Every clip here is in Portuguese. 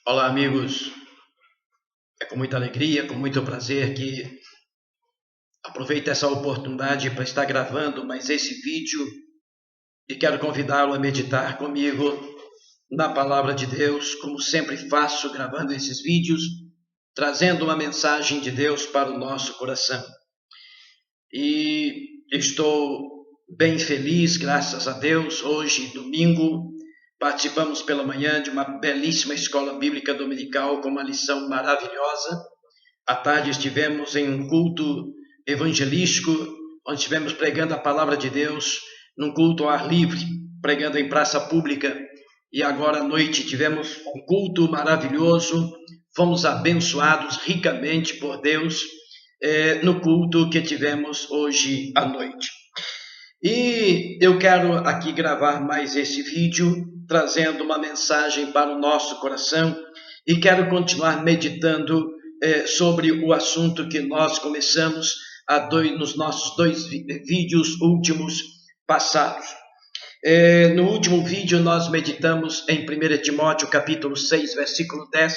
Olá, amigos. É com muita alegria, com muito prazer que aproveito essa oportunidade para estar gravando mais esse vídeo e quero convidá-lo a meditar comigo na palavra de Deus, como sempre faço, gravando esses vídeos, trazendo uma mensagem de Deus para o nosso coração. E estou bem feliz, graças a Deus. Hoje, domingo, participamos pela manhã de uma belíssima escola bíblica dominical com uma lição maravilhosa. À tarde estivemos em um culto evangelístico, onde estivemos pregando a palavra de Deus, num culto ao ar livre, pregando em praça pública. E agora à noite tivemos um culto maravilhoso, fomos abençoados ricamente por Deus no culto que tivemos hoje à noite. E eu quero aqui gravar mais esse vídeo, trazendo uma mensagem para o nosso coração, e quero continuar meditando sobre o assunto que nós começamos nos nossos dois vídeos últimos passados. No último vídeo nós meditamos em 1 Timóteo capítulo 6, versículo 10,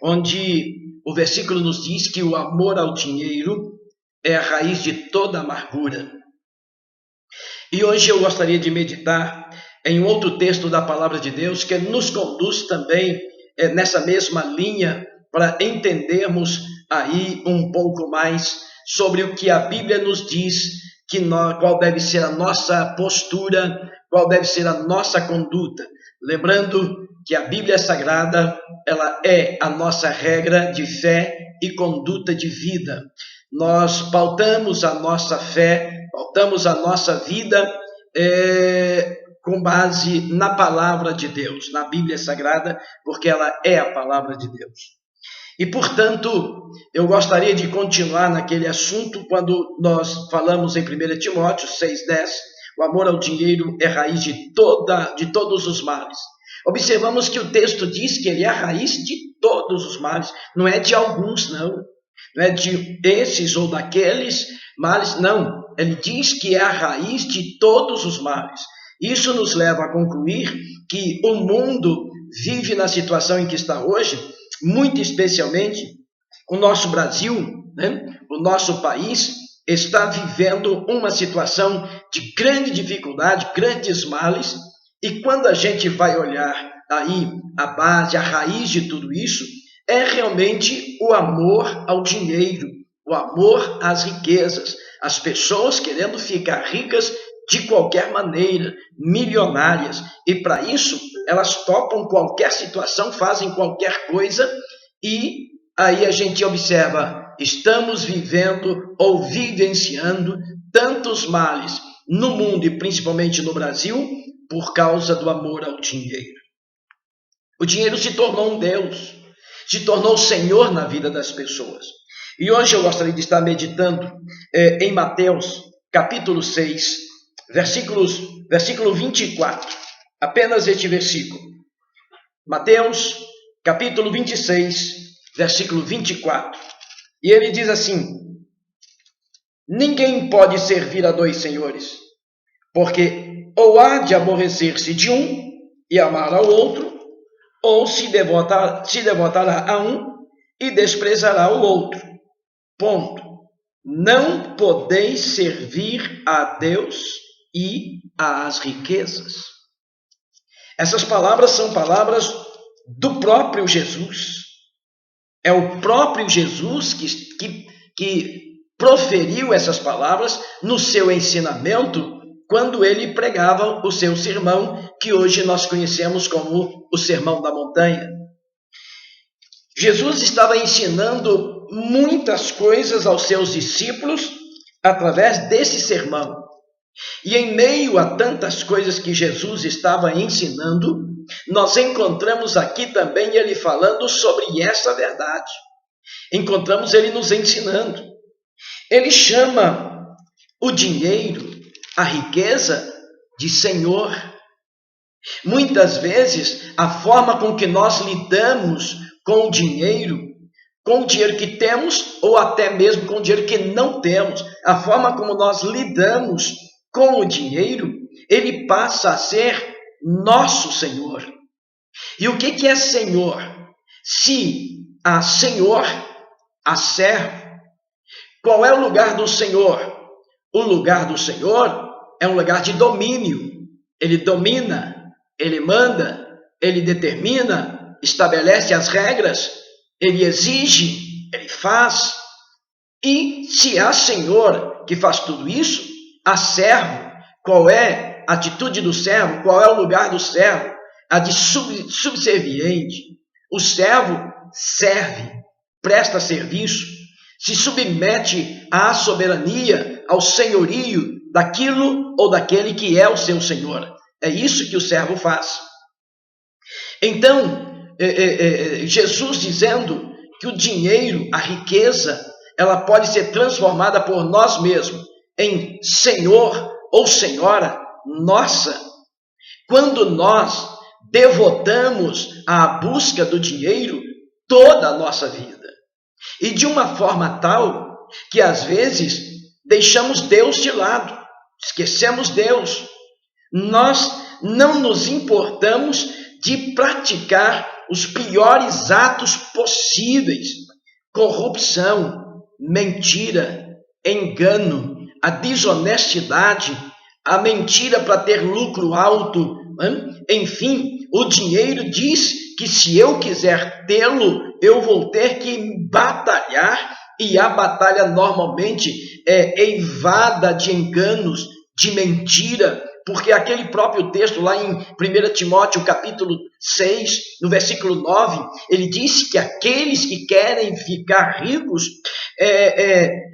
onde o versículo nos diz que o amor ao dinheiro é a raiz de toda amargura. E hoje eu gostaria de meditar em outro texto da palavra de Deus que nos conduz também nessa mesma linha, para entendermos aí um pouco mais sobre o que a Bíblia nos diz, qual deve ser a nossa postura, qual deve ser a nossa conduta. Lembrando que a Bíblia Sagrada, ela é a nossa regra de fé e conduta de vida. Nós pautamos a nossa fé, pautamos a nossa vida com base na palavra de Deus, na Bíblia Sagrada, porque ela é a palavra de Deus. E, portanto, eu gostaria de continuar naquele assunto quando nós falamos em 1 Timóteo 6,10, o amor ao dinheiro é raiz de todos os males. Observamos que o texto diz que ele é a raiz de todos os males, não é de alguns, não é de esses ou daqueles males, não. Ele diz que é a raiz de todos os males. Isso nos leva a concluir que o mundo vive na situação em que está hoje, muito especialmente o nosso Brasil, o nosso país, está vivendo uma situação de grande dificuldade, grandes males, e quando a gente vai olhar aí a base, a raiz de tudo isso, é realmente o amor ao dinheiro, o amor às riquezas, as pessoas querendo ficar ricas de qualquer maneira, milionárias, e para isso elas topam qualquer situação, fazem qualquer coisa, e aí a gente observa, estamos vivendo ou vivenciando tantos males no mundo e principalmente no Brasil por causa do amor ao dinheiro. O dinheiro se tornou um Deus, se tornou o Senhor na vida das pessoas. E hoje eu gostaria de estar meditando em Mateus capítulo 6, versículo 24. Apenas este versículo. Mateus capítulo 26, versículo 24. E ele diz assim: ninguém pode servir a dois senhores, porque ou há de aborrecer-se de um e amar ao outro, ou se devotará a um e desprezará o outro. Ponto. Não podeis servir a Deus e às riquezas. Essas palavras são palavras do próprio Jesus. É o próprio Jesus que proferiu essas palavras no seu ensinamento, quando ele pregava o seu sermão, que hoje nós conhecemos como o Sermão da Montanha. Jesus estava ensinando muitas coisas aos seus discípulos através desse sermão. E em meio a tantas coisas que Jesus estava ensinando, nós encontramos aqui também ele falando sobre essa verdade. Encontramos ele nos ensinando. Ele chama o dinheiro, a riqueza, de Senhor. Muitas vezes, a forma com que nós lidamos com o dinheiro que temos, ou até mesmo com o dinheiro que não temos, a forma como nós lidamos com o dinheiro, ele passa a ser nosso Senhor. E o que é Senhor? Se há senhor, há servo. Qual é o lugar do senhor? O lugar do senhor é um lugar de domínio. Ele domina, ele manda, ele determina, estabelece as regras, ele exige, ele faz. E se há senhor que faz tudo isso, há servo. Qual é a atitude do servo? Qual é o lugar do servo? A de subserviente. O servo serve, presta serviço, se submete à soberania, ao senhorio daquilo ou daquele que é o seu senhor. É isso que o servo faz. Então, Jesus dizendo que o dinheiro, a riqueza, ela pode ser transformada por nós mesmos em senhor ou senhora nossa, quando nós devotamos à busca do dinheiro toda a nossa vida. E de uma forma tal que às vezes deixamos Deus de lado, esquecemos Deus. Nós não nos importamos de praticar os piores atos possíveis: corrupção, mentira, engano, a desonestidade, a mentira para ter lucro alto. Enfim, o dinheiro diz que se eu quiser tê-lo, eu vou ter que batalhar, e a batalha normalmente é eivada de enganos, de mentira, porque aquele próprio texto lá em 1 Timóteo capítulo 6, no versículo 9, ele disse que aqueles que querem ficar ricos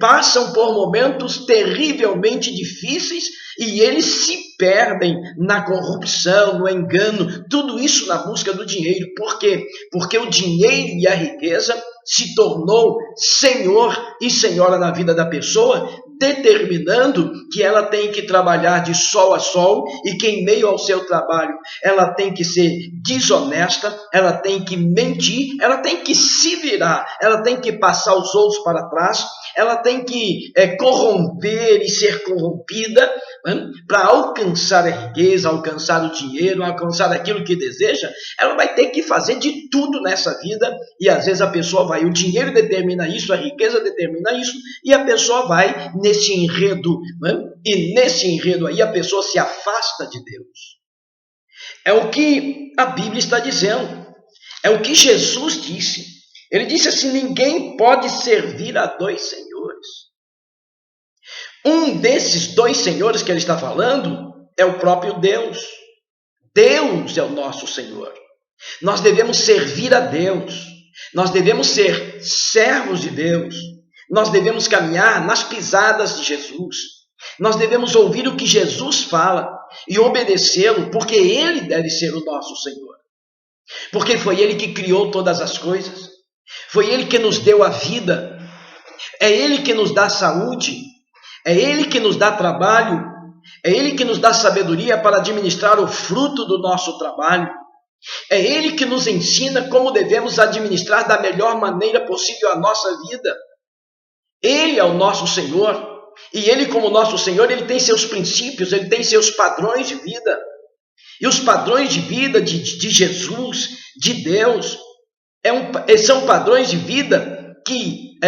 passam por momentos terrivelmente difíceis e eles se perdem na corrupção, no engano, tudo isso na busca do dinheiro. Por quê? Porque o dinheiro e a riqueza se tornou senhor e senhora na vida da pessoa, determinando que ela tem que trabalhar de sol a sol e que em meio ao seu trabalho ela tem que ser desonesta, ela tem que mentir, ela tem que se virar, ela tem que passar os outros para trás, ela tem que corromper e ser corrompida para alcançar a riqueza, alcançar o dinheiro, alcançar aquilo que deseja. Ela vai ter que fazer de tudo nessa vida e às vezes a pessoa vai, o dinheiro determina isso, a riqueza determina isso e a pessoa vai nesse enredo, e nesse enredo aí a pessoa se afasta de Deus. É o que a Bíblia está dizendo, é o que Jesus disse. Ele disse assim: ninguém pode servir a dois senhores. Um desses dois senhores que ele está falando é o próprio Deus. Deus é o nosso Senhor. Nós devemos servir a Deus. Nós devemos ser servos de Deus. Nós devemos caminhar nas pisadas de Jesus. Nós devemos ouvir o que Jesus fala e obedecê-lo, porque Ele deve ser o nosso Senhor. Porque foi Ele que criou todas as coisas. Foi Ele que nos deu a vida. É Ele que nos dá saúde. É Ele que nos dá trabalho. É Ele que nos dá sabedoria para administrar o fruto do nosso trabalho. É Ele que nos ensina como devemos administrar da melhor maneira possível a nossa vida. Ele é o nosso Senhor. E Ele, como nosso Senhor, Ele tem seus princípios, Ele tem seus padrões de vida. E os padrões de vida de Jesus, de Deus, são padrões de vida que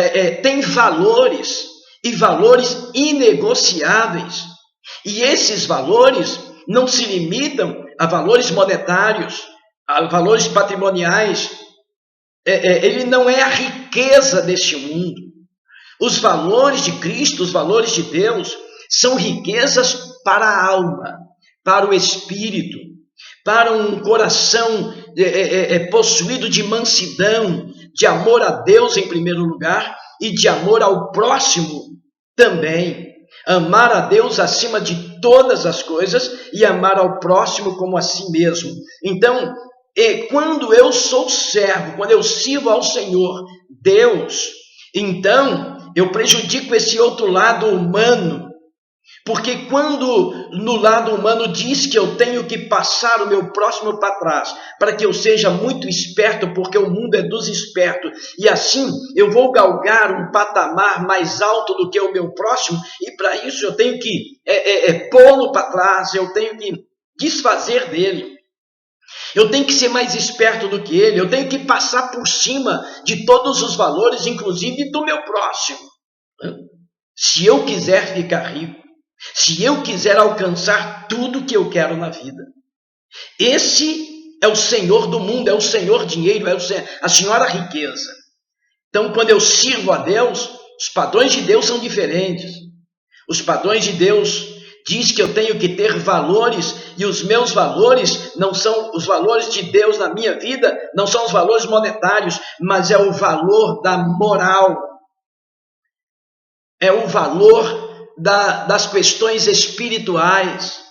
têm valores, e valores inegociáveis. E esses valores não se limitam a valores monetários, a valores patrimoniais. Ele não é a riqueza deste mundo. Os valores de Cristo, os valores de Deus, são riquezas para a alma, para o espírito, para um coração possuído de mansidão, de amor a Deus em primeiro lugar e de amor ao próximo também. Amar a Deus acima de todas as coisas e amar ao próximo como a si mesmo. Então, quando eu sou servo, quando eu sirvo ao Senhor Deus, então eu prejudico esse outro lado humano. Porque quando no lado humano diz que eu tenho que passar o meu próximo para trás, para que eu seja muito esperto, porque o mundo é dos espertos, e assim eu vou galgar um patamar mais alto do que o meu próximo, e para isso eu tenho que pô-lo para trás, eu tenho que desfazer dele. Eu tenho que ser mais esperto do que ele. Eu tenho que passar por cima de todos os valores, inclusive do meu próximo. Se eu quiser ficar rico, se eu quiser alcançar tudo que eu quero na vida. Esse é o senhor do mundo, é o senhor dinheiro, a senhora riqueza. Então, quando eu sirvo a Deus, os padrões de Deus são diferentes. Os padrões de Deus diz que eu tenho que ter valores, e os meus valores não são os valores de Deus na minha vida, não são os valores monetários, mas é o valor da moral, é o valor das questões espirituais,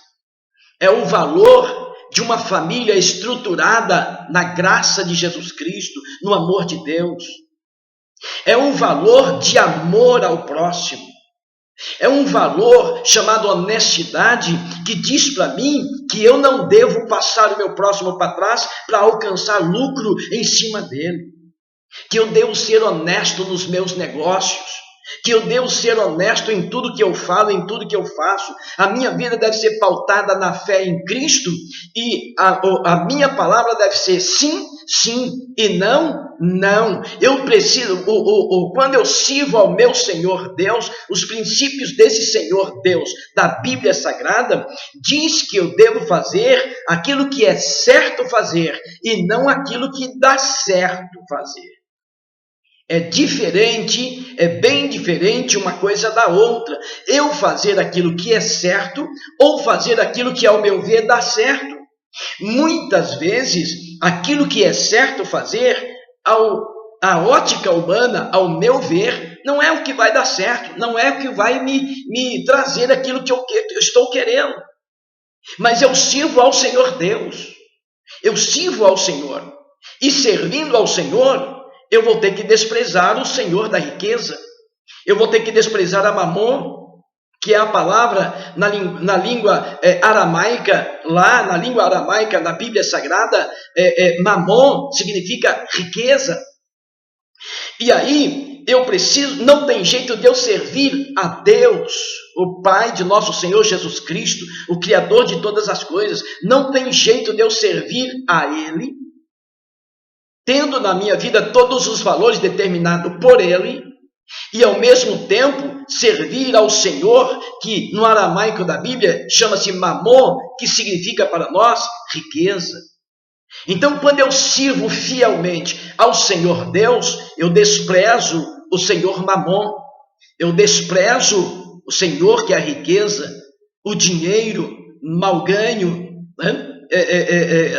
é o valor de uma família estruturada na graça de Jesus Cristo, no amor de Deus. É um valor de amor ao próximo. É um valor chamado honestidade, que diz para mim que eu não devo passar o meu próximo para trás para alcançar lucro em cima dele. Que eu devo ser honesto nos meus negócios. Que eu devo ser honesto em tudo que eu falo, em tudo que eu faço. A minha vida deve ser pautada na fé em Cristo, e a minha palavra deve ser sim, sim, e não, não. Eu preciso, quando eu sirvo ao meu Senhor Deus, os princípios desse Senhor Deus da Bíblia Sagrada diz que eu devo fazer aquilo que é certo fazer e não aquilo que dá certo fazer. É diferente, é bem diferente uma coisa da outra. Eu fazer aquilo que é certo ou fazer aquilo que, ao meu ver, dá certo. Muitas vezes, aquilo que é certo fazer, a ótica humana, ao meu ver, não é o que vai dar certo, não é o que vai me trazer aquilo que eu estou querendo. Mas eu sirvo ao Senhor Deus. Eu sirvo ao Senhor. E servindo ao Senhor, eu vou ter que desprezar o Senhor da riqueza. Eu vou ter que desprezar a Mamon, que é a palavra na língua aramaica, lá na língua aramaica, na Bíblia Sagrada, Mamon significa riqueza. E aí, não tem jeito de eu servir a Deus, o Pai de nosso Senhor Jesus Cristo, o Criador de todas as coisas. Não tem jeito de eu servir a Ele, tendo na minha vida todos os valores determinados por Ele, e ao mesmo tempo servir ao Senhor, que no aramaico da Bíblia chama-se Mamon, que significa para nós riqueza. Então, quando eu sirvo fielmente ao Senhor Deus, eu desprezo o Senhor Mamon, eu desprezo o Senhor que é a riqueza, o dinheiro, mal ganho,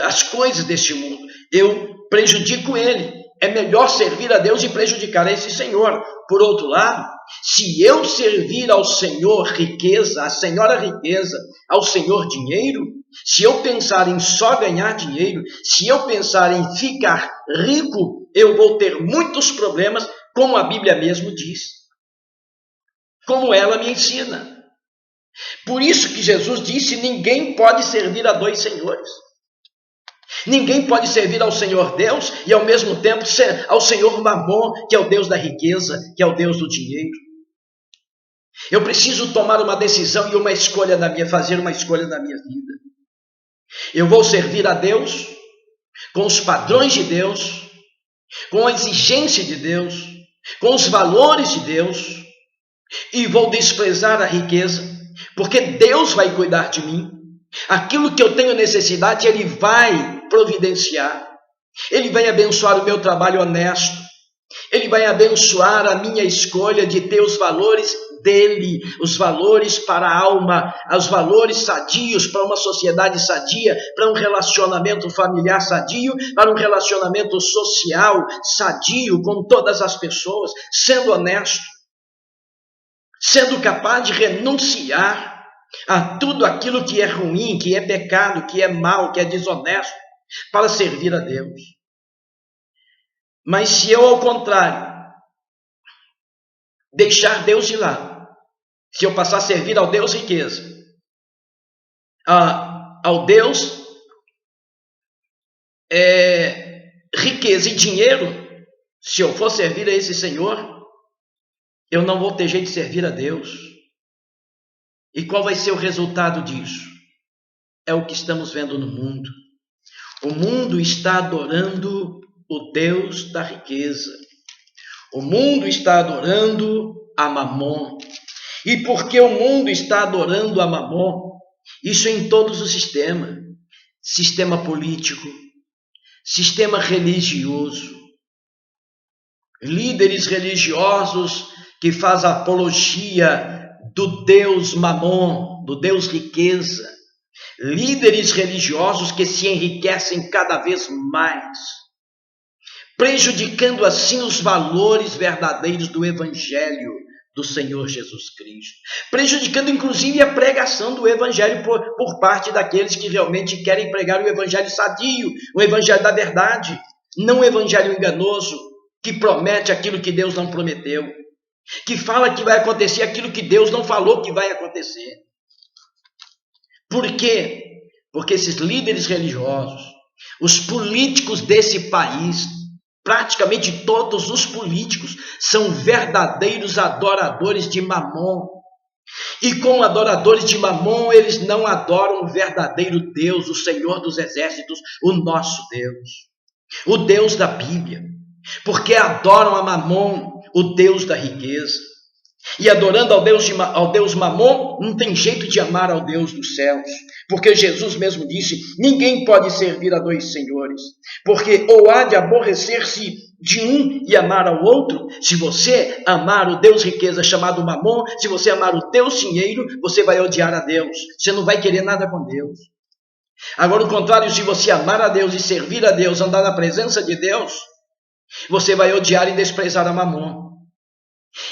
as coisas deste mundo. Eu prejudico ele. É melhor servir a Deus e prejudicar esse Senhor. Por outro lado, se eu servir ao Senhor riqueza, à senhora riqueza, ao Senhor dinheiro, se eu pensar em só ganhar dinheiro, se eu pensar em ficar rico, eu vou ter muitos problemas, como a Bíblia mesmo diz, como ela me ensina. Por isso que Jesus disse: ninguém pode servir a dois senhores. Ninguém pode servir ao Senhor Deus e ao mesmo tempo ao Senhor Mamon, que é o Deus da riqueza, que é o Deus do dinheiro. Eu preciso tomar uma decisão e fazer uma escolha na minha vida. Eu vou servir a Deus com os padrões de Deus, com a exigência de Deus, com os valores de Deus, e vou desprezar a riqueza, porque Deus vai cuidar de mim. Aquilo que eu tenho necessidade, Ele vai providenciar. Ele vai abençoar o meu trabalho honesto. Ele vai abençoar a minha escolha de ter os valores dele, os valores para a alma, os valores sadios para uma sociedade sadia, para um relacionamento familiar sadio, para um relacionamento social sadio com todas as pessoas, sendo honesto, sendo capaz de renunciar a tudo aquilo que é ruim, que é pecado, que é mal, que é desonesto, para servir a Deus. Mas se eu, ao contrário, deixar Deus de lado, se eu passar a servir ao Deus riqueza, ao Deus riqueza e dinheiro, se eu for servir a esse Senhor, eu não vou ter jeito de servir a Deus. E qual vai ser o resultado disso? É o que estamos vendo no mundo. O mundo está adorando o Deus da riqueza. O mundo está adorando a Mamon. E porque o mundo está adorando a Mamon, isso em todos os sistemas. Sistema político, sistema religioso, líderes religiosos que fazem apologia do Deus Mamon, do Deus riqueza, líderes religiosos que se enriquecem cada vez mais, prejudicando assim os valores verdadeiros do Evangelho do Senhor Jesus Cristo, prejudicando inclusive a pregação do Evangelho por parte daqueles que realmente querem pregar o Evangelho sadio, o Evangelho da verdade, não o Evangelho enganoso, que promete aquilo que Deus não prometeu, que fala que vai acontecer aquilo que Deus não falou que vai acontecer. Por quê? Porque esses líderes religiosos, os políticos desse país, praticamente todos os políticos são verdadeiros adoradores de Mamon. E como adoradores de Mamon, eles não adoram o verdadeiro Deus, o Senhor dos Exércitos, o nosso Deus, o Deus da Bíblia, porque adoram a Mamon, o Deus da riqueza. E adorando ao Deus Mamon, não tem jeito de amar ao Deus dos céus, porque Jesus mesmo disse, ninguém pode servir a dois senhores, porque ou há de aborrecer-se de um e amar ao outro. Se você amar o Deus riqueza chamado Mamon, se você amar o Deus dinheiro, você vai odiar a Deus, você não vai querer nada com Deus. Agora, o contrário, se você amar a Deus e servir a Deus, andar na presença de Deus, você vai odiar e desprezar a Mamon.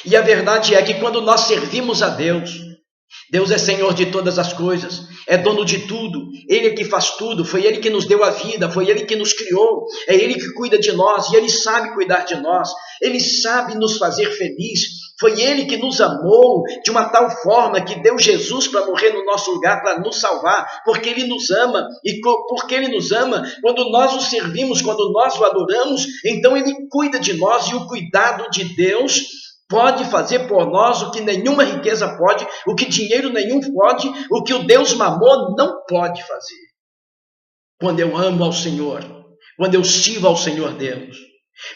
E a verdade é que quando nós servimos a Deus, Deus é Senhor de todas as coisas, é dono de tudo, Ele é que faz tudo, foi Ele que nos deu a vida, foi Ele que nos criou, é Ele que cuida de nós, e Ele sabe cuidar de nós, Ele sabe nos fazer feliz, foi Ele que nos amou de uma tal forma que deu Jesus para morrer no nosso lugar, para nos salvar, porque Ele nos ama, e porque Ele nos ama, quando nós o servimos, quando nós o adoramos, então Ele cuida de nós, e o cuidado de Deus pode fazer por nós o que nenhuma riqueza pode, o que dinheiro nenhum pode, o que o Deus Mamon não pode fazer. Quando eu amo ao Senhor, quando eu sirvo ao Senhor Deus,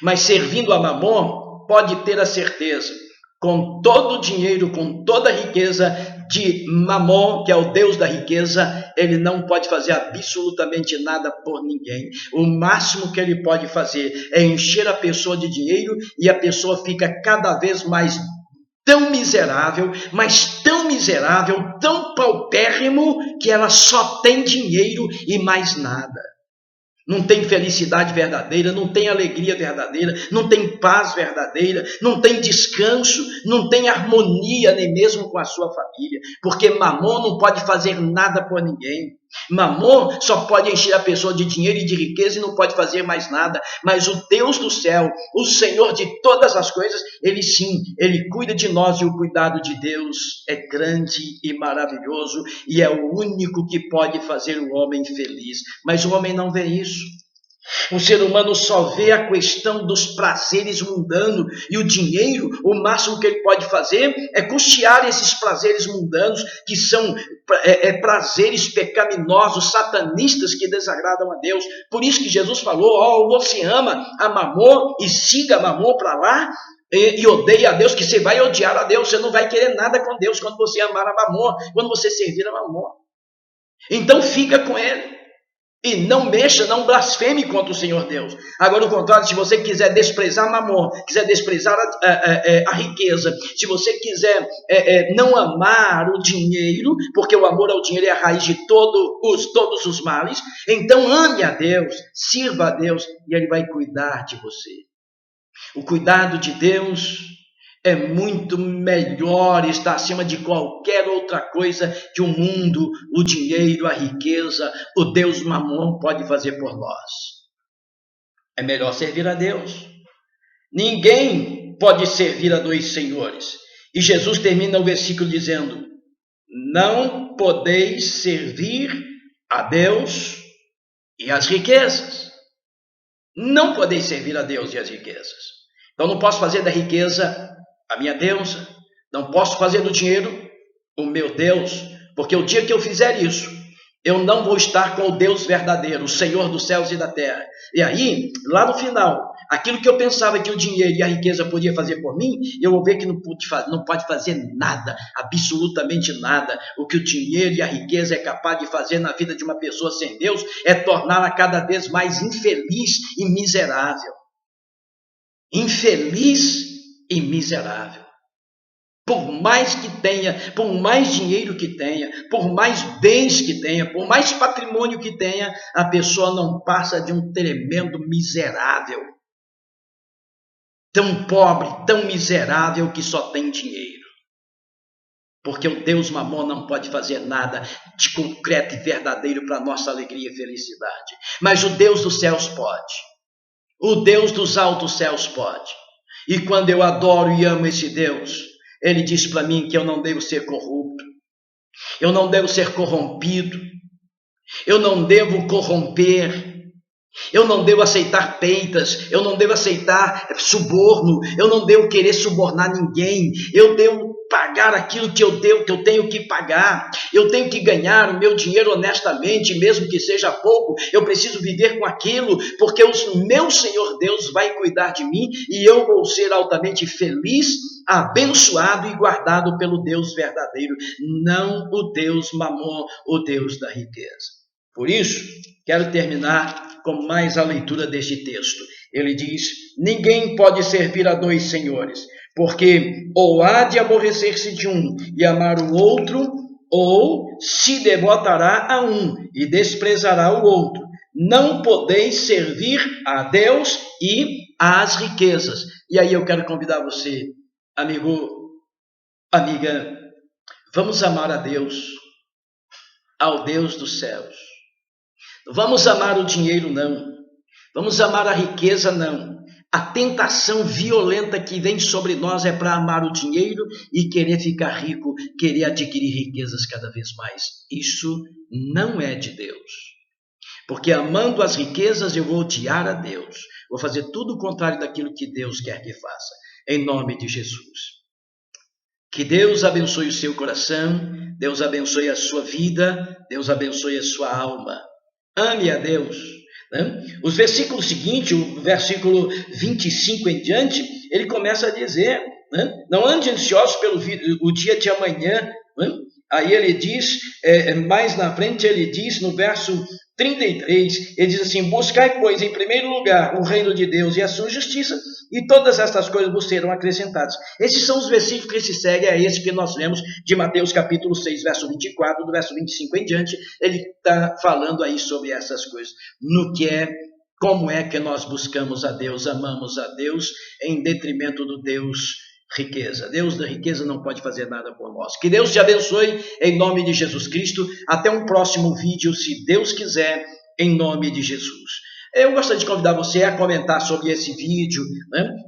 mas servindo a Mamon, pode ter a certeza, com todo o dinheiro, com toda a riqueza de Mamon, que é o Deus da riqueza, ele não pode fazer absolutamente nada por ninguém. O máximo que ele pode fazer é encher a pessoa de dinheiro e a pessoa fica cada vez mais tão miserável, mas tão miserável, tão paupérrimo, que ela só tem dinheiro e mais nada. Não tem felicidade verdadeira, não tem alegria verdadeira, não tem paz verdadeira, não tem descanso, não tem harmonia nem mesmo com a sua família, porque Mamon não pode fazer nada por ninguém. Mamon só pode encher a pessoa de dinheiro e de riqueza e não pode fazer mais nada, mas o Deus do céu, o Senhor de todas as coisas, Ele sim, Ele cuida de nós, e o cuidado de Deus é grande e maravilhoso, e é o único que pode fazer o homem feliz, mas o homem não vê isso. O ser humano só vê a questão dos prazeres mundanos, e o dinheiro, o máximo que ele pode fazer é custear esses prazeres mundanos, que são prazeres pecaminosos, satanistas, que desagradam a Deus. Por isso que Jesus falou, você ama a Mamon e siga a Mamon para lá, e odeia a Deus, que você vai odiar a Deus, você não vai querer nada com Deus quando você amar a Mamon, quando você servir a Mamon. Então fica com ele. E não mexa, não blasfeme contra o Senhor Deus. Agora, o contrário, se você quiser desprezar Mamon, quiser desprezar a riqueza, se você quiser não amar o dinheiro, porque o amor ao dinheiro é a raiz de todos os males, então ame a Deus, sirva a Deus, e Ele vai cuidar de você. O cuidado de Deus é muito melhor, está acima de qualquer outra coisa que o mundo, o dinheiro, a riqueza, o Deus Mamon pode fazer por nós. É melhor servir a Deus. Ninguém pode servir a dois senhores. E Jesus termina o versículo dizendo, não podeis servir a Deus e as riquezas. Não podeis servir a Deus e as riquezas. Então não posso fazer da riqueza a minha deusa, não posso fazer do dinheiro o meu Deus, porque o dia que eu fizer isso, eu não vou estar com o Deus verdadeiro, o Senhor dos céus e da terra. E aí, lá no final, aquilo que eu pensava que o dinheiro e a riqueza podia fazer por mim, eu vou ver que não pode fazer nada, absolutamente nada. O que o dinheiro e a riqueza é capaz de fazer na vida de uma pessoa sem Deus é torná-la cada vez mais infeliz e miserável. Infeliz e miserável. Por mais que tenha, por mais dinheiro que tenha, por mais bens que tenha, por mais patrimônio que tenha, a pessoa não passa de um tremendo miserável. Tão pobre, tão miserável que só tem dinheiro. Porque o Deus Mamon não pode fazer nada de concreto e verdadeiro para a nossa alegria e felicidade. Mas o Deus dos céus pode. O Deus dos altos céus pode. E quando eu adoro e amo esse Deus, Ele diz para mim que eu não devo ser corrupto, eu não devo ser corrompido, eu não devo corromper, eu não devo aceitar peitas, eu não devo aceitar suborno, eu não devo querer subornar ninguém, eu devo pagar aquilo que eu tenho que pagar, eu tenho que ganhar o meu dinheiro honestamente, mesmo que seja pouco, eu preciso viver com aquilo, porque o meu Senhor Deus vai cuidar de mim e eu vou ser altamente feliz, abençoado e guardado pelo Deus verdadeiro, não o Deus Mamon, o Deus da riqueza. Por isso, quero terminar com mais a leitura deste texto. Ele diz: ninguém pode servir a dois senhores, porque ou há de aborrecer-se de um e amar o outro, ou se devotará a um e desprezará o outro. Não podeis servir a Deus e às riquezas. E aí eu quero convidar você, amigo, amiga, vamos amar a Deus, ao Deus dos céus. Vamos amar o dinheiro, não. Vamos amar a riqueza, não. A tentação violenta que vem sobre nós é para amar o dinheiro e querer ficar rico, querer adquirir riquezas cada vez mais. Isso não é de Deus. Porque amando as riquezas eu vou odiar a Deus. Vou fazer tudo o contrário daquilo que Deus quer que faça. Em nome de Jesus. Que Deus abençoe o seu coração, Deus abençoe a sua vida, Deus abençoe a sua alma. Ame a Deus. Os versículos seguintes, o versículo 25 em diante, ele começa a dizer, não ande ansiosos pelo o dia de amanhã. Aí ele diz, mais na frente ele diz, no verso 33, ele diz assim: buscai, pois, em primeiro lugar o reino de Deus e a sua justiça, e todas estas coisas vos serão acrescentadas. Esses são os versículos que se seguem a esse que nós lemos de Mateus capítulo 6, verso 24, do verso 25 em diante. Ele está falando aí sobre essas coisas, como é que nós buscamos a Deus, amamos a Deus, em detrimento do Deus riqueza. Deus da riqueza não pode fazer nada por nós. Que Deus te abençoe em nome de Jesus Cristo. Até um próximo vídeo, se Deus quiser, em nome de Jesus. Eu gostaria de convidar você a comentar sobre esse vídeo,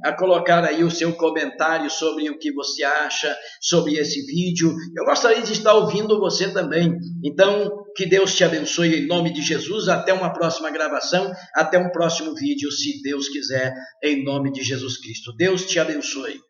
a colocar aí o seu comentário sobre o que você acha sobre esse vídeo. Eu gostaria de estar ouvindo você também. Então, que Deus te abençoe em nome de Jesus. Até uma próxima gravação, até um próximo vídeo, se Deus quiser, em nome de Jesus Cristo. Deus te abençoe.